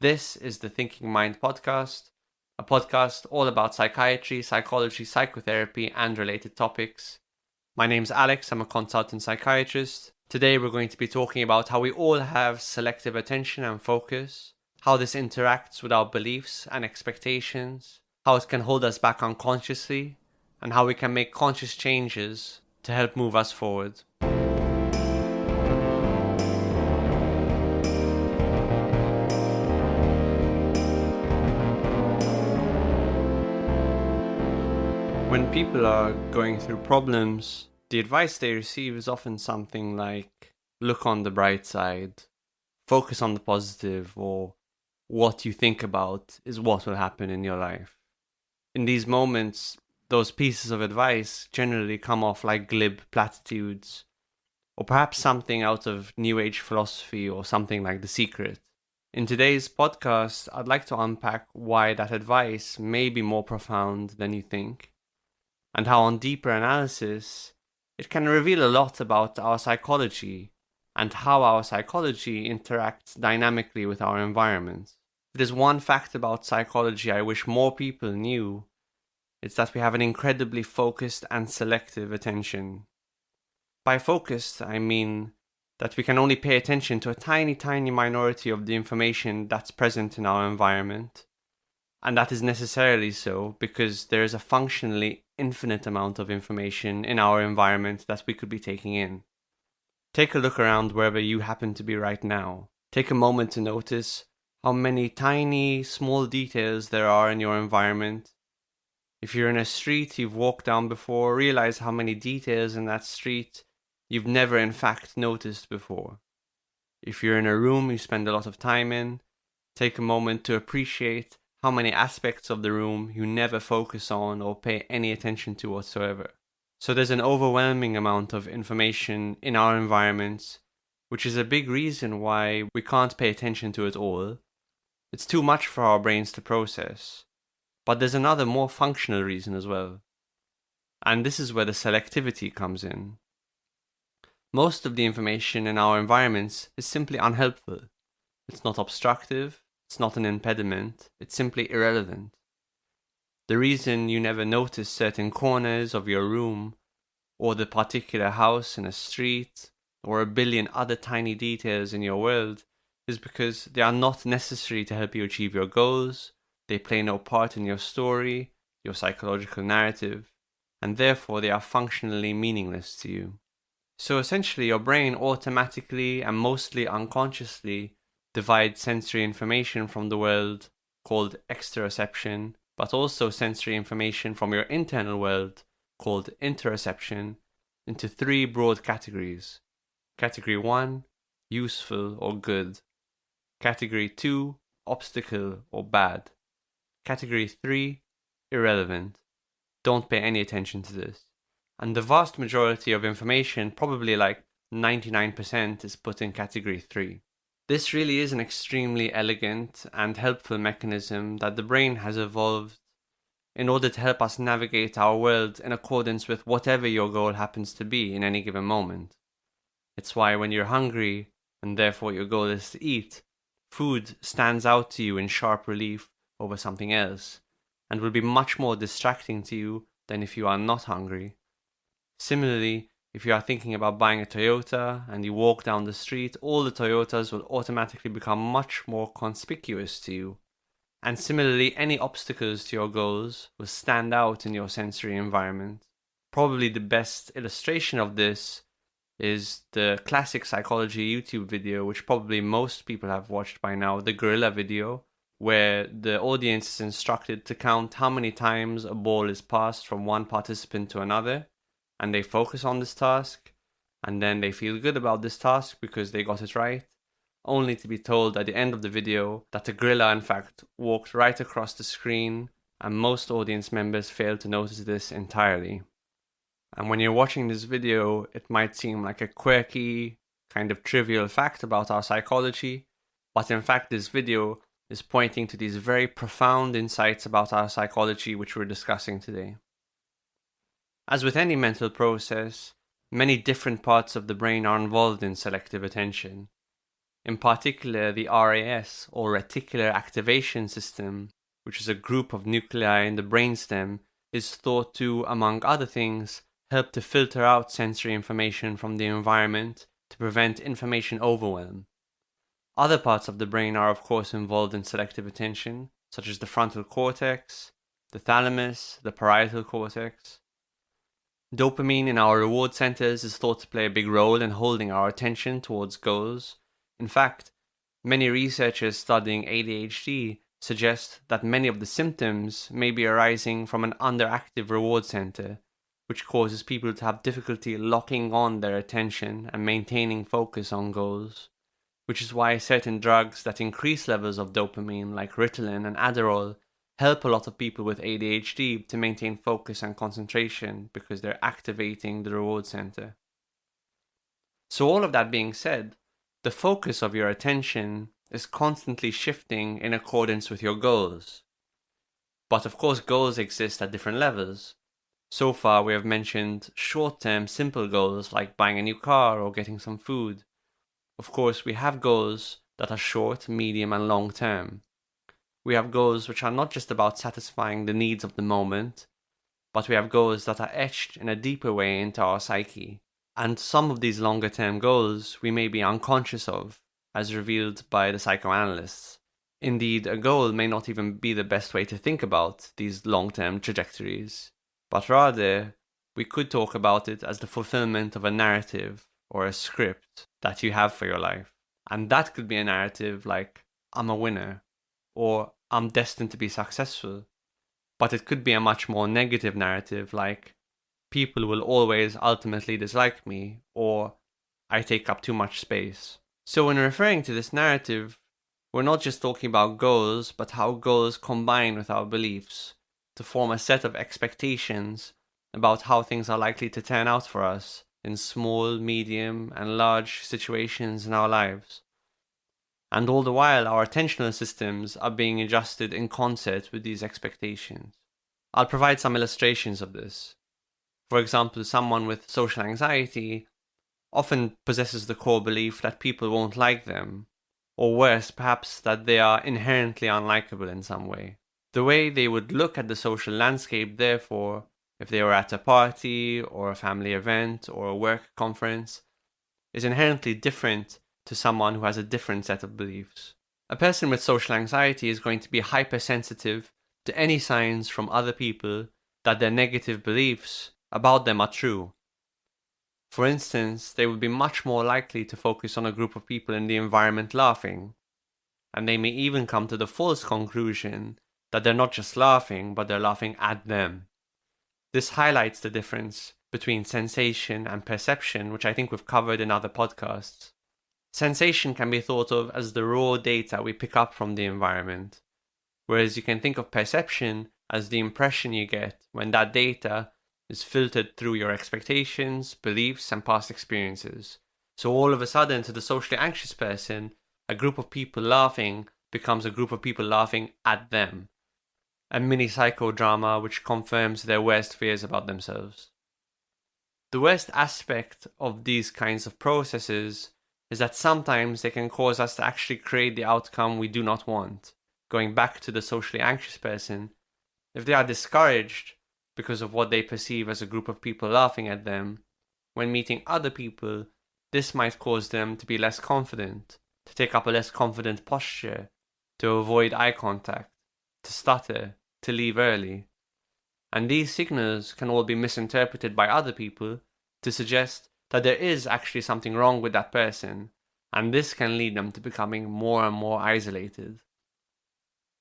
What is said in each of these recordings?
This is the Thinking Mind podcast, a podcast all about psychiatry, psychology, psychotherapy, and related topics. My name's Alex, I'm a consultant psychiatrist. Today we're going to be talking about how we all have selective attention and focus, how this interacts with our beliefs and expectations, how it can hold us back unconsciously, and how we can make conscious changes to help move us forward. When people are going through problems, the advice they receive is often something like, look on the bright side, focus on the positive, or what you think about is what will happen in your life. In these moments, those pieces of advice generally come off like glib platitudes, or perhaps something out of New Age philosophy or something like The Secret. In today's podcast, I'd like to unpack why that advice may be more profound than you think, and how on deeper analysis, it can reveal a lot about our psychology and how our psychology interacts dynamically with our environment. If there's one fact about psychology I wish more people knew, it's that we have an incredibly focused and selective attention. By focused, I mean that we can only pay attention to a tiny minority of the information that's present in our environment. And that is necessarily so because there is a functionally infinite amount of information in our environment that we could be taking in. Take a look around wherever you happen to be right now. Take a moment to notice how many tiny, small details there are in your environment. If you're in a street you've walked down before, realize how many details in that street you've never in fact noticed before. If you're in a room you spend a lot of time in, take a moment to appreciate how many aspects of the room you never focus on or pay any attention to whatsoever. So there's an overwhelming amount of information in our environments, which is a big reason why we can't pay attention to it all. It's too much for our brains to process. But there's another more functional reason as well. And this is where the selectivity comes in. Most of the information in our environments is simply unhelpful. It's not obstructive. It's not an impediment, it's simply irrelevant. The reason you never notice certain corners of your room, or the particular house in a street, or a billion other tiny details in your world, is because they are not necessary to help you achieve your goals, they play no part in your story, your psychological narrative, and therefore they are functionally meaningless to you. So essentially your brain automatically and mostly unconsciously divide sensory information from the world, called exteroception, but also sensory information from your internal world, called interoception, into three broad categories. Category 1, useful or good. Category 2, obstacle or bad. Category 3, irrelevant. Don't pay any attention to this. And the vast majority of information, probably like 99%, is put in category 3. This really is an extremely elegant and helpful mechanism that the brain has evolved in order to help us navigate our world in accordance with whatever your goal happens to be in any given moment. It's why when you're hungry, and therefore your goal is to eat, food stands out to you in sharp relief over something else, and will be much more distracting to you than if you are not hungry. Similarly, if you are thinking about buying a Toyota and you walk down the street, all the Toyotas will automatically become much more conspicuous to you. And similarly, any obstacles to your goals will stand out in your sensory environment. Probably the best illustration of this is the classic psychology YouTube video, which probably most people have watched by now, the gorilla video, where the audience is instructed to count how many times a ball is passed from one participant to another. And they focus on this task, and then they feel good about this task because they got it right, only to be told at the end of the video that the gorilla in fact walked right across the screen, and most audience members failed to notice this entirely. And when you're watching this video, it might seem like a quirky, kind of trivial fact about our psychology, but in fact this video is pointing to these very profound insights about our psychology which we're discussing today. As with any mental process, many different parts of the brain are involved in selective attention. In particular, the RAS, or reticular activation system, which is a group of nuclei in the brainstem, is thought to, among other things, help to filter out sensory information from the environment to prevent information overwhelm. Other parts of the brain are of course involved in selective attention, such as the frontal cortex, the thalamus, the parietal cortex. Dopamine in our reward centers is thought to play a big role in holding our attention towards goals. In fact, many researchers studying ADHD suggest that many of the symptoms may be arising from an underactive reward center, which causes people to have difficulty locking on their attention and maintaining focus on goals, which is why certain drugs that increase levels of dopamine, like Ritalin and Adderall, help a lot of people with ADHD to maintain focus and concentration because they're activating the reward center. So all of that being said, the focus of your attention is constantly shifting in accordance with your goals. But of course, goals exist at different levels. So far, we have mentioned short-term simple goals like buying a new car or getting some food. Of course, we have goals that are short, medium, and long-term. We have goals which are not just about satisfying the needs of the moment, but we have goals that are etched in a deeper way into our psyche. And some of these longer-term goals we may be unconscious of, as revealed by the psychoanalysts. Indeed, a goal may not even be the best way to think about these long-term trajectories, but rather, we could talk about it as the fulfillment of a narrative or a script that you have for your life. And that could be a narrative like, I'm a winner, or I'm destined to be successful. But it could be a much more negative narrative like, people will always ultimately dislike me, or I take up too much space. So when referring to this narrative, we're not just talking about goals, but how goals combine with our beliefs to form a set of expectations about how things are likely to turn out for us in small, medium, and large situations in our lives. And all the while, our attentional systems are being adjusted in concert with these expectations. I'll provide some illustrations of this. For example, someone with social anxiety often possesses the core belief that people won't like them, or worse, perhaps that they are inherently unlikable in some way. The way they would look at the social landscape, therefore, if they were at a party or a family event or a work conference, is inherently different to someone who has a different set of beliefs. A person with social anxiety is going to be hypersensitive to any signs from other people that their negative beliefs about them are true. For instance, they would be much more likely to focus on a group of people in the environment laughing, and they may even come to the false conclusion that they're not just laughing, but they're laughing at them. This highlights the difference between sensation and perception, which I think we've covered in other podcasts. Sensation can be thought of as the raw data we pick up from the environment, whereas you can think of perception as the impression you get when that data is filtered through your expectations, beliefs, and past experiences. So all of a sudden, to the socially anxious person, a group of people laughing becomes a group of people laughing at them. A mini psychodrama which confirms their worst fears about themselves. The worst aspect of these kinds of processes is that sometimes they can cause us to actually create the outcome we do not want. Going back to the socially anxious person, if they are discouraged because of what they perceive as a group of people laughing at them, when meeting other people, this might cause them to be less confident, to take up a less confident posture, to avoid eye contact, to stutter, to leave early. And these signals can all be misinterpreted by other people to suggest that there is actually something wrong with that person, and this can lead them to becoming more and more isolated.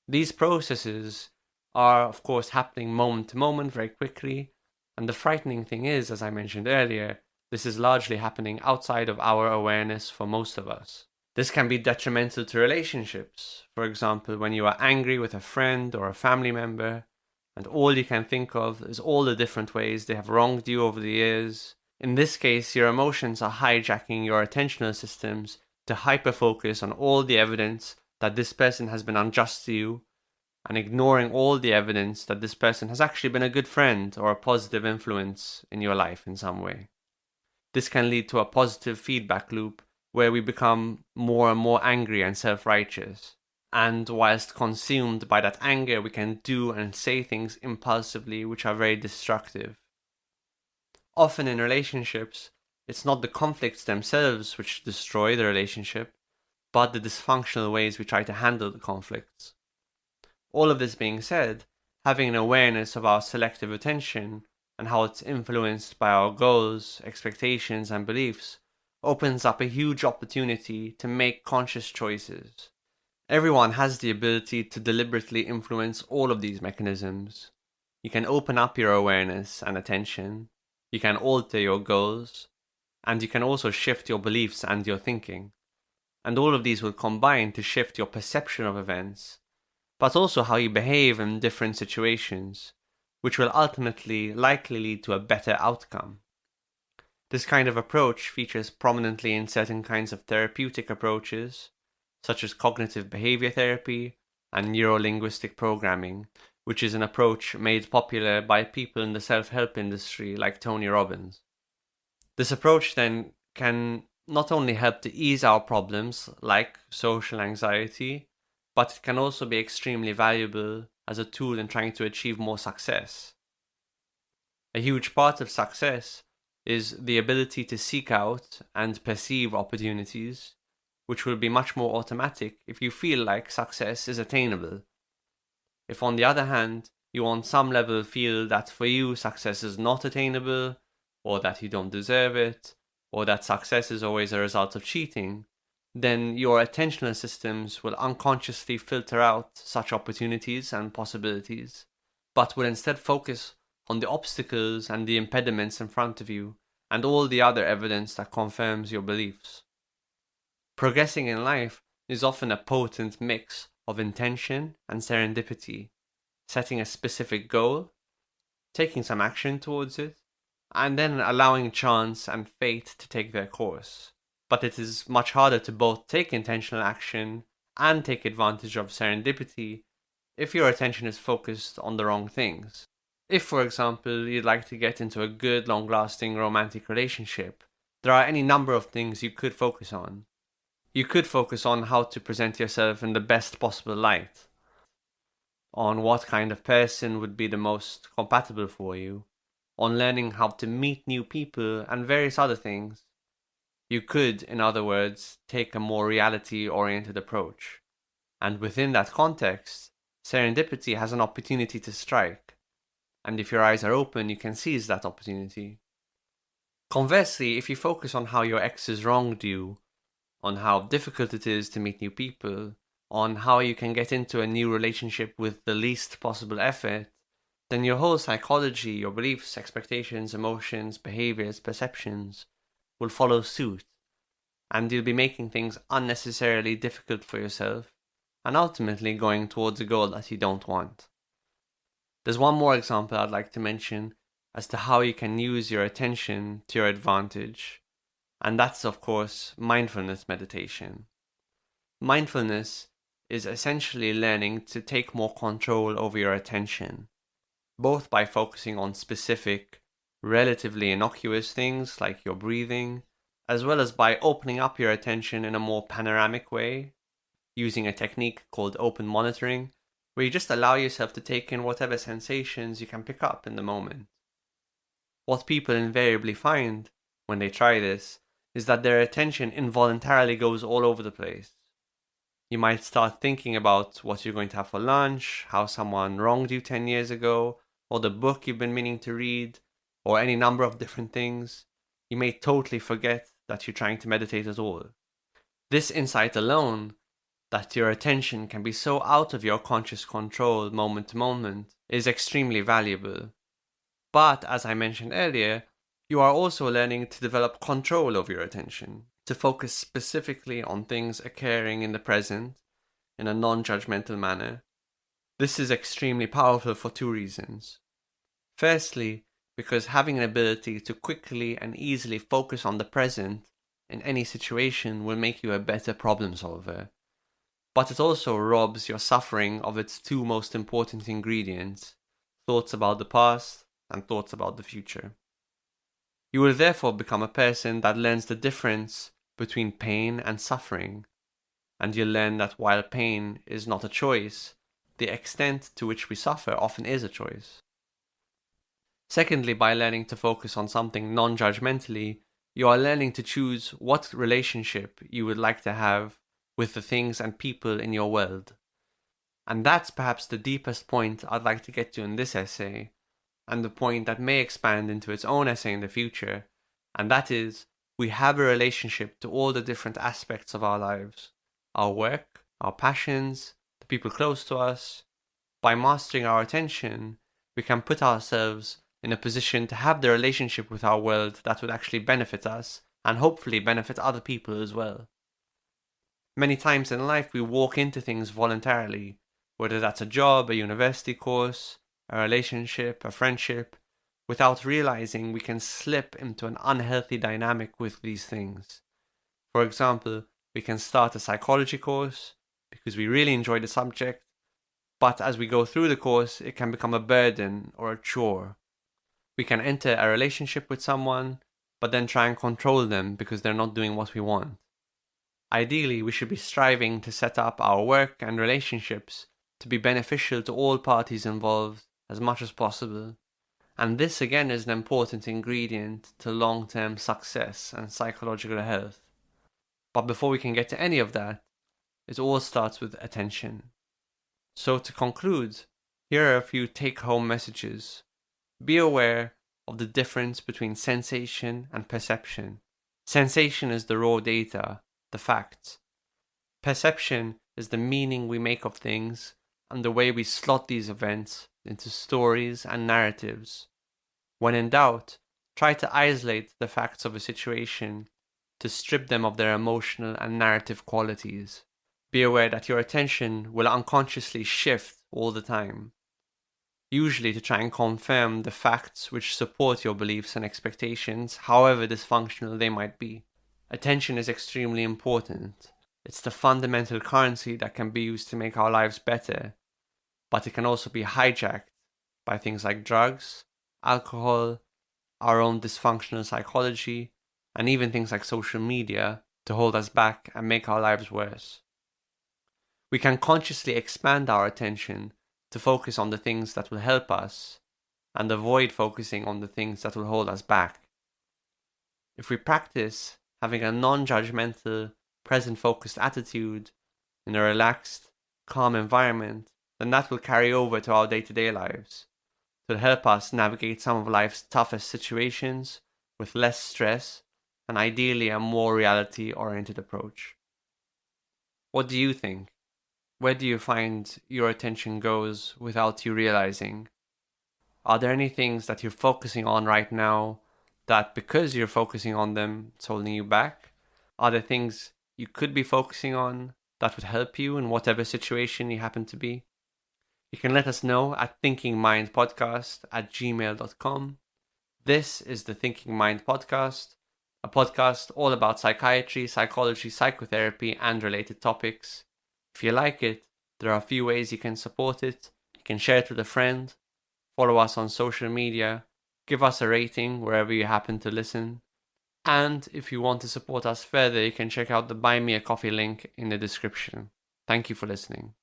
These processes are, of course, happening moment to moment very quickly, and the frightening thing is, as I mentioned earlier, this is largely happening outside of our awareness for most of us. This can be detrimental to relationships. For example, when you are angry with a friend or a family member, and all you can think of is all the different ways they have wronged you over the years. In this case, your emotions are hijacking your attentional systems to hyper-focus on all the evidence that this person has been unjust to you, and ignoring all the evidence that this person has actually been a good friend or a positive influence in your life in some way. This can lead to a positive feedback loop where we become more and more angry and self-righteous. And whilst consumed by that anger, we can do and say things impulsively which are very destructive. Often in relationships, it's not the conflicts themselves which destroy the relationship, but the dysfunctional ways we try to handle the conflicts. All of this being said, having an awareness of our selective attention and how it's influenced by our goals, expectations, and beliefs opens up a huge opportunity to make conscious choices. Everyone has the ability to deliberately influence all of these mechanisms. You can open up your awareness and attention, you can alter your goals, and you can also shift your beliefs and your thinking. And all of these will combine to shift your perception of events, but also how you behave in different situations, which will ultimately likely lead to a better outcome. This kind of approach features prominently in certain kinds of therapeutic approaches, such as cognitive behavior therapy and neuro-linguistic programming, which is an approach made popular by people in the self-help industry like Tony Robbins. This approach then can not only help to ease our problems like social anxiety, but it can also be extremely valuable as a tool in trying to achieve more success. A huge part of success is the ability to seek out and perceive opportunities, which will be much more automatic if you feel like success is attainable. If on the other hand, you on some level feel that for you success is not attainable, or that you don't deserve it, or that success is always a result of cheating, then your attentional systems will unconsciously filter out such opportunities and possibilities, but will instead focus on the obstacles and the impediments in front of you, and all the other evidence that confirms your beliefs. Progressing in life is often a potent mix of intention and serendipity, setting a specific goal, taking some action towards it, and then allowing chance and fate to take their course. But it is much harder to both take intentional action and take advantage of serendipity if your attention is focused on the wrong things. If, for example, you'd like to get into a good, long-lasting romantic relationship, there are any number of things you could focus on. You could focus on how to present yourself in the best possible light, on what kind of person would be the most compatible for you, on learning how to meet new people, and various other things. You could, in other words, take a more reality-oriented approach. And within that context, serendipity has an opportunity to strike. And if your eyes are open, you can seize that opportunity. Conversely, if you focus on how your exes wronged you, on how difficult it is to meet new people, on how you can get into a new relationship with the least possible effort, then your whole psychology, your beliefs, expectations, emotions, behaviors, perceptions will follow suit, and you'll be making things unnecessarily difficult for yourself, and ultimately going towards a goal that you don't want. There's one more example I'd like to mention as to how you can use your attention to your advantage, and that's of course mindfulness meditation. Mindfulness is essentially learning to take more control over your attention, both by focusing on specific, relatively innocuous things like your breathing, as well as by opening up your attention in a more panoramic way, using a technique called open monitoring, where you just allow yourself to take in whatever sensations you can pick up in the moment. What people invariably find when they try this is that their attention involuntarily goes all over the place. You might start thinking about what you're going to have for lunch, how someone wronged you 10 years ago, or the book you've been meaning to read, or any number of different things. You may totally forget that you're trying to meditate at all. This insight alone, that your attention can be so out of your conscious control moment to moment, is extremely valuable. But, as I mentioned earlier, you are also learning to develop control over your attention, to focus specifically on things occurring in the present in a non-judgmental manner. This is extremely powerful for two reasons. Firstly, because having an ability to quickly and easily focus on the present in any situation will make you a better problem solver. But it also robs your suffering of its two most important ingredients, thoughts about the past and thoughts about the future. You will therefore become a person that learns the difference between pain and suffering, and you'll learn that while pain is not a choice, the extent to which we suffer often is a choice. Secondly, by learning to focus on something non-judgmentally, you are learning to choose what relationship you would like to have with the things and people in your world. And that's perhaps the deepest point I'd like to get to in this essay, and the point that may expand into its own essay in the future, and that is, we have a relationship to all the different aspects of our lives, our work, our passions, the people close to us. By mastering our attention, we can put ourselves in a position to have the relationship with our world that would actually benefit us, and hopefully benefit other people as well. Many times in life we walk into things voluntarily, whether that's a job, a university course, a relationship, a friendship, without realizing we can slip into an unhealthy dynamic with these things. For example, we can start a psychology course because we really enjoy the subject, but as we go through the course, it can become a burden or a chore. We can enter a relationship with someone, but then try and control them because they're not doing what we want. Ideally, we should be striving to set up our work and relationships to be beneficial to all parties involved as much as possible. And this again is an important ingredient to long-term success and psychological health. But before we can get to any of that, it all starts with attention. So to conclude, here are a few take-home messages. Be aware of the difference between sensation and perception. Sensation is the raw data, the facts. Perception is the meaning we make of things and the way we slot these events into stories and narratives. When in doubt, try to isolate the facts of a situation to strip them of their emotional and narrative qualities. Be aware that your attention will unconsciously shift all the time, usually to try and confirm the facts which support your beliefs and expectations, however dysfunctional they might be. Attention is extremely important. It's the fundamental currency that can be used to make our lives better, but it can also be hijacked by things like drugs, alcohol, our own dysfunctional psychology, and even things like social media to hold us back and make our lives worse. We can consciously expand our attention to focus on the things that will help us and avoid focusing on the things that will hold us back. If we practice having a non-judgmental, present-focused attitude in a relaxed, calm environment, then that will carry over to our day-to-day lives. It will help us navigate some of life's toughest situations with less stress and ideally a more reality-oriented approach. What do you think? Where do you find your attention goes without you realizing? Are there any things that you're focusing on right now that because you're focusing on them, it's holding you back? Are there things you could be focusing on that would help you in whatever situation you happen to be? You can let us know at thinkingmindpodcast@gmail.com. This is the Thinking Mind Podcast, a podcast all about psychiatry, psychology, psychotherapy, and related topics. If you like it, there are a few ways you can support it. You can share it with a friend, follow us on social media, give us a rating wherever you happen to listen. And if you want to support us further, you can check out the Buy Me a Coffee link in the description. Thank you for listening.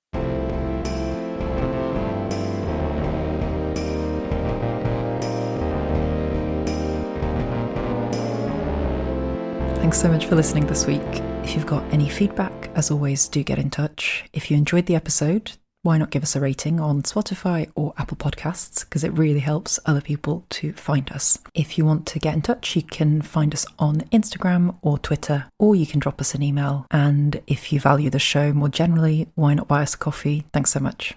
Thanks so much for listening this week. If you've got any feedback, as always, do get in touch. If you enjoyed the episode, why not give us a rating on Spotify or Apple Podcasts, because it really helps other people to find us. If you want to get in touch, you can find us on Instagram or Twitter, or you can drop us an email. And if you value the show more generally, why not buy us a coffee? Thanks so much.